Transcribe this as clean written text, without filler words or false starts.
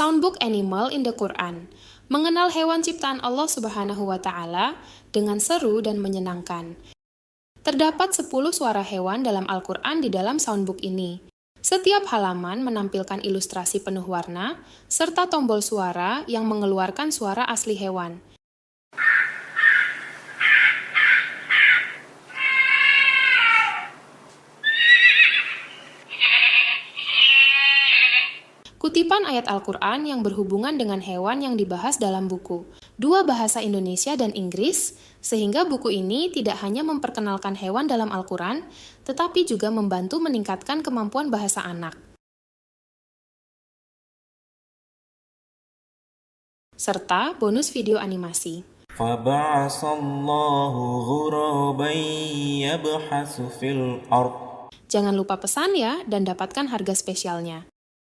Soundbook Animal in the Quran, mengenal hewan ciptaan Allah Subhanahu wa Ta'ala dengan seru dan menyenangkan. Terdapat 10 suara hewan dalam Al-Quran di dalam soundbook ini. Setiap halaman menampilkan ilustrasi penuh warna serta tombol suara yang mengeluarkan suara asli hewan. Kutipan ayat Al-Quran yang berhubungan dengan hewan yang dibahas dalam buku. 2 bahasa Indonesia dan Inggris, sehingga buku ini tidak hanya memperkenalkan hewan dalam Al-Quran, tetapi juga membantu meningkatkan kemampuan bahasa anak. Serta bonus video animasi. فبعث الله غرابا يبحث في الأرض Jangan lupa pesan ya dan dapatkan harga spesialnya.